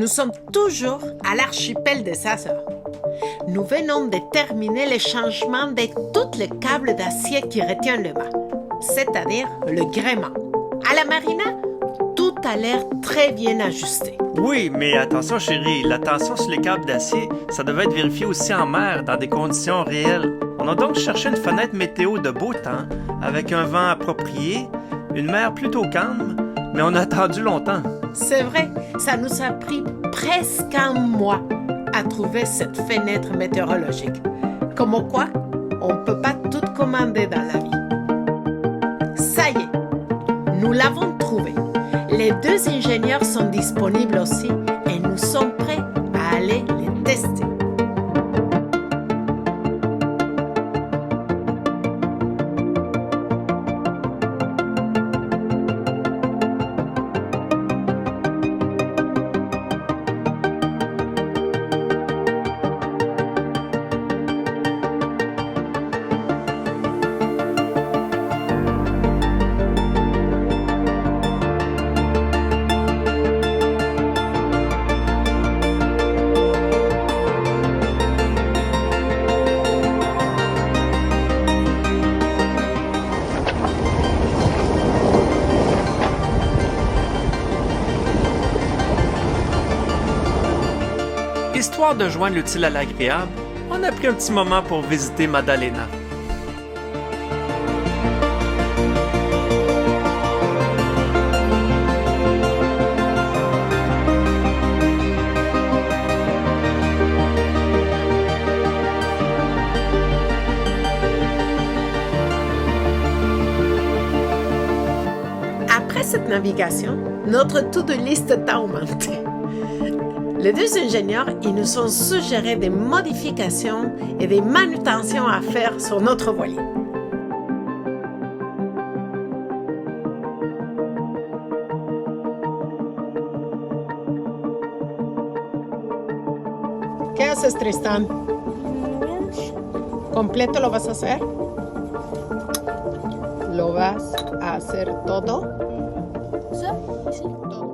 Nous sommes toujours à l'archipel des Açores. Nous venons de terminer le changement de tous les câbles d'acier qui retiennent le mât, c'est-à-dire le gréement. À la marina, tout a l'air très bien ajusté. Oui, mais attention chérie, la tension sur les câbles d'acier, ça devait être vérifié aussi en mer, dans des conditions réelles. On a donc cherché une fenêtre météo de beau temps, avec un vent approprié, une mer plutôt calme, mais on a attendu longtemps. C'est vrai, ça nous a pris presque un mois à trouver cette fenêtre météorologique. Comme quoi, on ne peut pas tout commander dans la vie. Ça y est, nous l'avons trouvé. Les deux ingénieurs sont disponibles aussi et nous sommes prêts à aller les tester. Histoire de joindre l'utile à l'agréable, on a pris un petit moment pour visiter Madalena. Après cette navigation, notre to-do list a augmenté. Les deux ingénieurs, ils nous ont suggéré des modifications et des manutentions à faire sur notre voilier. ¿Qué haces, Tristan? ¿Completo lo vas a hacer? ¿Lo vas a hacer todo? Ça, ici. Todo.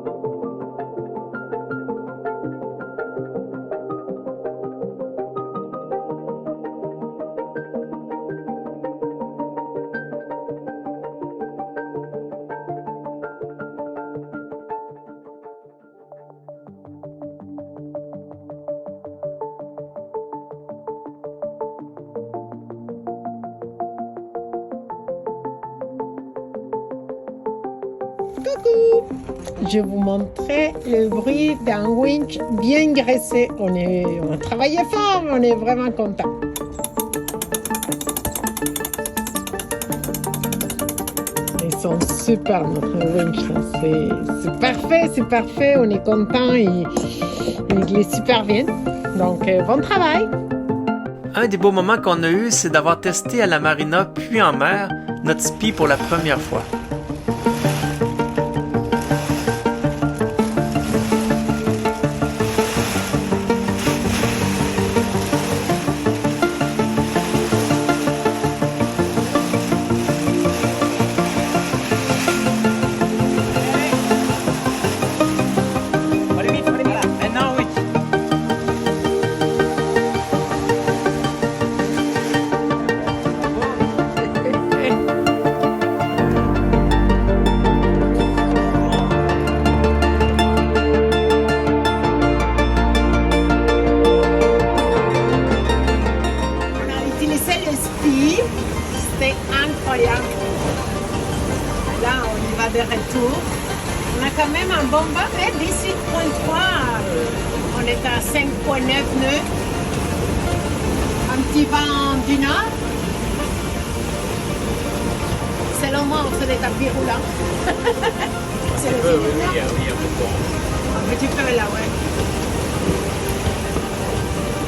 Coucou! Je vous montrerai le bruit d'un winch bien graissé. On a travaillé fort, mais on est vraiment content. Ils sont super, notre winch. C'est parfait. On est content. Il est super bien. Donc, bon travail! Un des beaux moments qu'on a eu, c'est d'avoir testé à la marina puis en mer notre spi pour la première fois. C'était incroyable. Là, on y va de retour. On a quand même un bon vent, mais d'ici point 3, on est à 5,9 nœuds. Un petit vent du nord. Selon moi, on fait des tapis roulants. C'est le Oui, un peu. un petit peu là, ouais.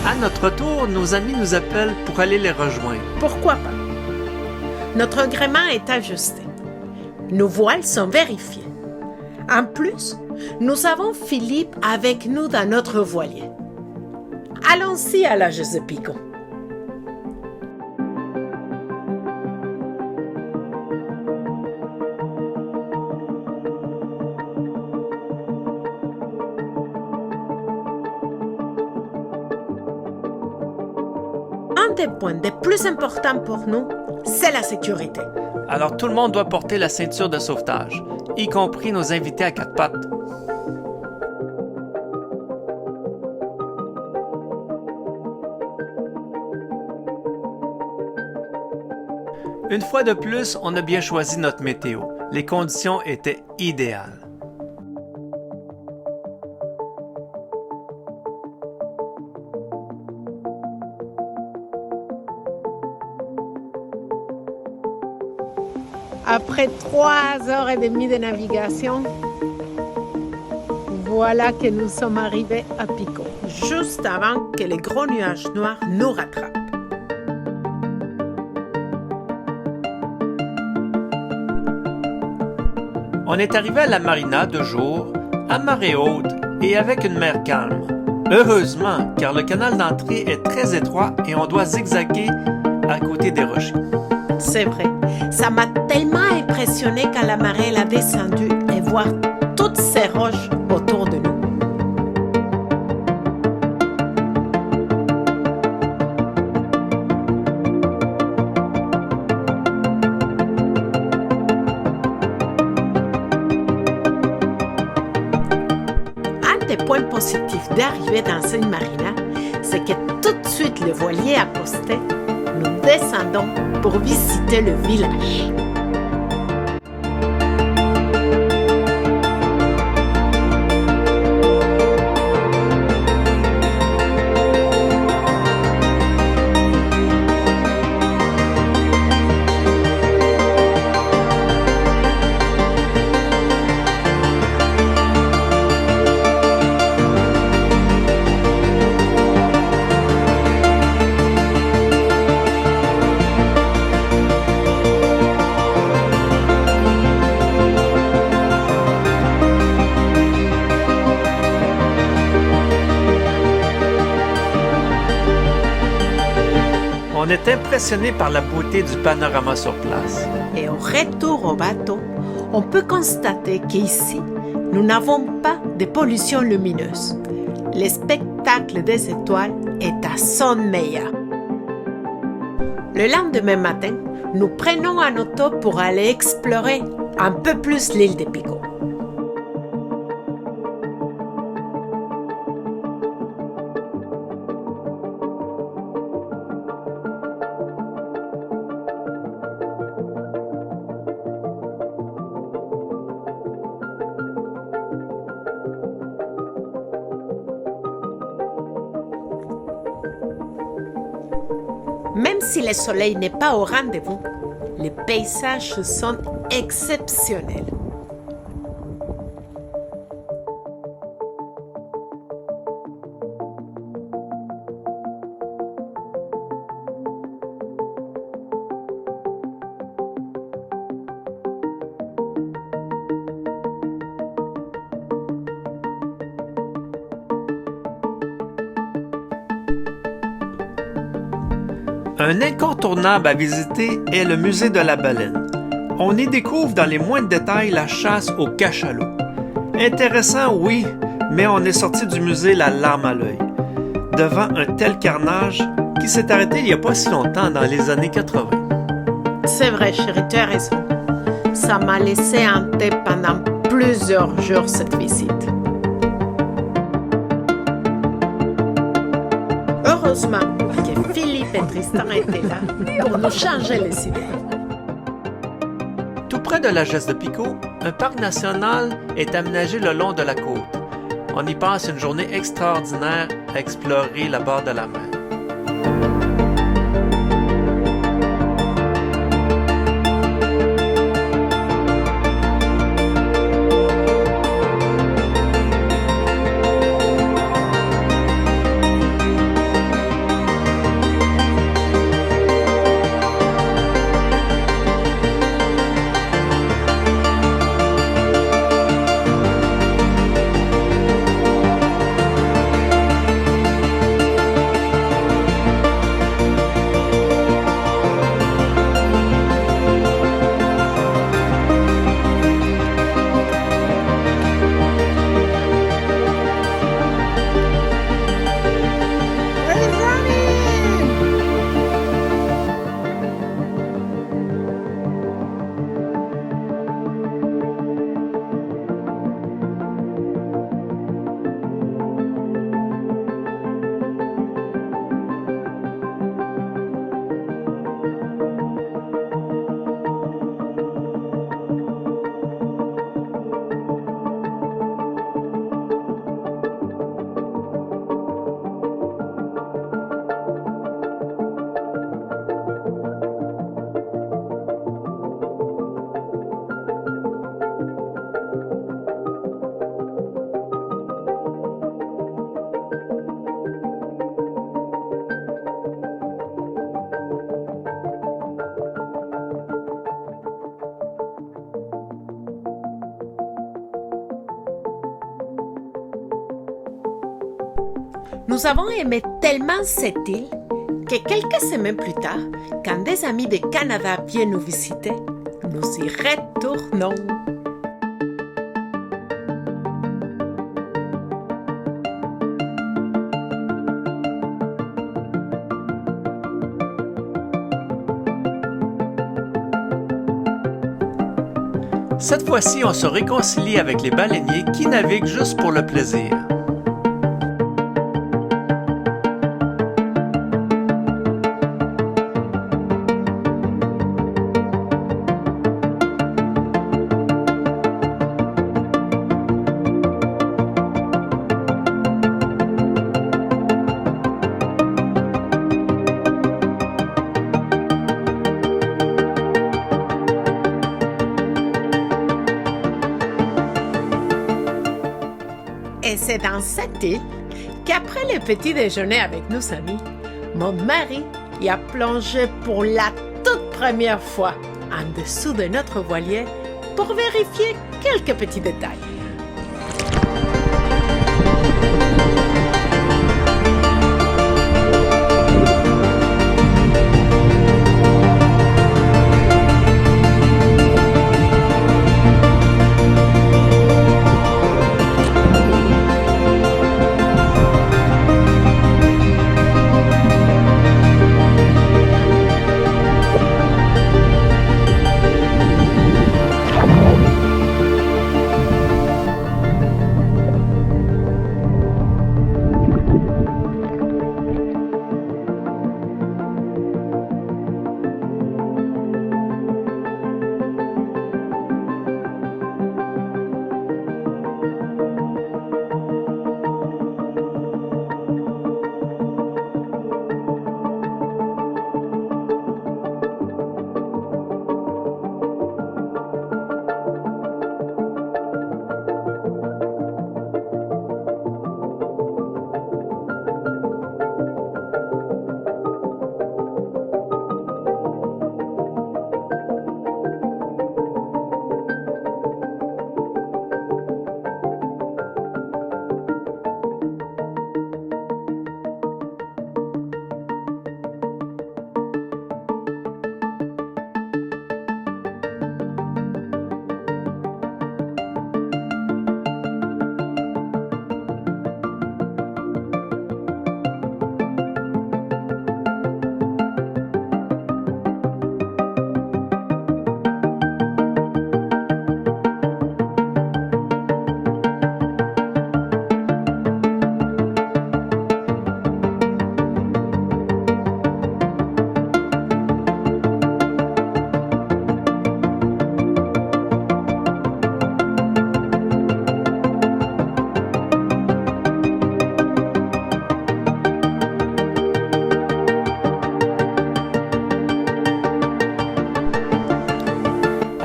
À notre retour, nos amis nous appellent pour aller les rejoindre. Pourquoi pas? Notre gréement est ajusté. Nos voiles sont vérifiées. En plus, nous avons Philippe avec nous dans notre voilier. Allons-y à la Josepico. un des points les plus importants pour nous, c'est la sécurité. Alors tout le monde doit porter la ceinture de sauvetage, y compris nos invités à quatre pattes. Une fois de plus, on a bien choisi notre météo. Les conditions étaient idéales. Après 3 heures et demie de navigation, voilà que nous sommes arrivés à Pico. Juste avant que les gros nuages noirs nous rattrapent. On est arrivé à la marina de jour, à marée haute et avec une mer calme. Heureusement, car le canal d'entrée est très étroit et on doit zigzaguer à côté des rochers. C'est vrai, ça m'a tellement impressionné quand la marée a descendu et voir toutes ces roches autour de nous. Un des points positifs d'arriver dans une marina, c'est que tout de suite le voilier accosté, nous descendons pour visiter le village. On est impressionné par la beauté du panorama sur place. Et au retour au bateau, on peut constater qu'ici, nous n'avons pas de pollution lumineuse. Le spectacle des étoiles est à son meilleur. Le lendemain matin, nous prenons un auto pour aller explorer un peu plus l'île de Pico. Même si le soleil n'est pas au rendez-vous, les paysages sont exceptionnels. Un incontournable à visiter est le musée de la baleine. On y découvre dans les moindres détails la chasse au cachalot. Intéressant, oui, mais on est sorti du musée la larme à l'œil, devant un tel carnage qui s'est arrêté il n'y a pas si longtemps, dans les années 80. C'est vrai, chérie, tu as raison. Ça m'a laissé hanter pendant plusieurs jours cette visite. Heureusement que Philippe et Tristan étaient là pour nous changer les idées. Tout près de la Geste de Pico, un parc national est aménagé le long de la côte. On y passe une journée extraordinaire à explorer la bord de la mer. Nous avons aimé tellement cette île que quelques semaines plus tard, quand des amis du Canada viennent nous visiter, nous y retournons. Cette fois-ci, on se réconcilie avec les baleiniers qui naviguent juste pour le plaisir. Et c'est dans cette île qu'après le petit déjeuner avec nos amis, mon mari y a plongé pour la toute première fois en dessous de notre voilier pour vérifier quelques petits détails.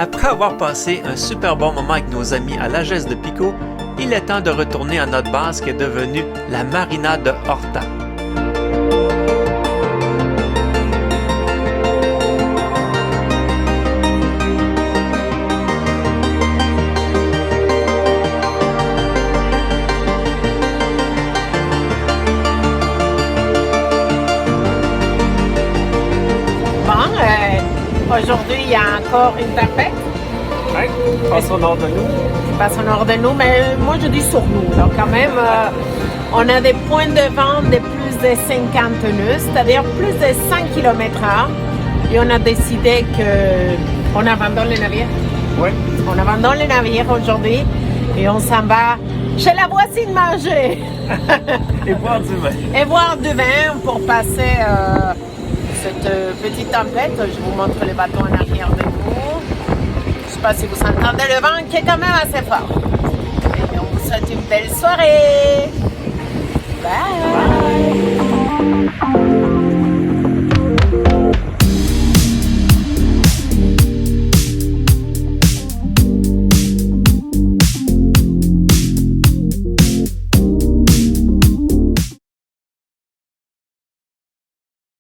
Après avoir passé un super bon moment avec nos amis à la Geste de Pico, il est temps de retourner à notre base qui est devenue la Marina de Horta. Aujourd'hui, il y a encore une tempête. Oui, passe au nord de nous. Qui passe au nord de nous, mais moi je dis sur nous. Donc quand même, on a des points de vent de plus de 50 nœuds, c'est-à-dire plus de 100 km/h. Et on a décidé qu'on abandonne le navire. Oui. On abandonne le navire aujourd'hui et on s'en va chez la voisine manger. Et boire du vin. Et boire du vin pour passer cette petite tempête. Je vous montre les bateaux en arrière de nous. Je ne sais pas si vous entendez le vent qui est quand même assez fort. Et on vous souhaite une belle soirée. Bye.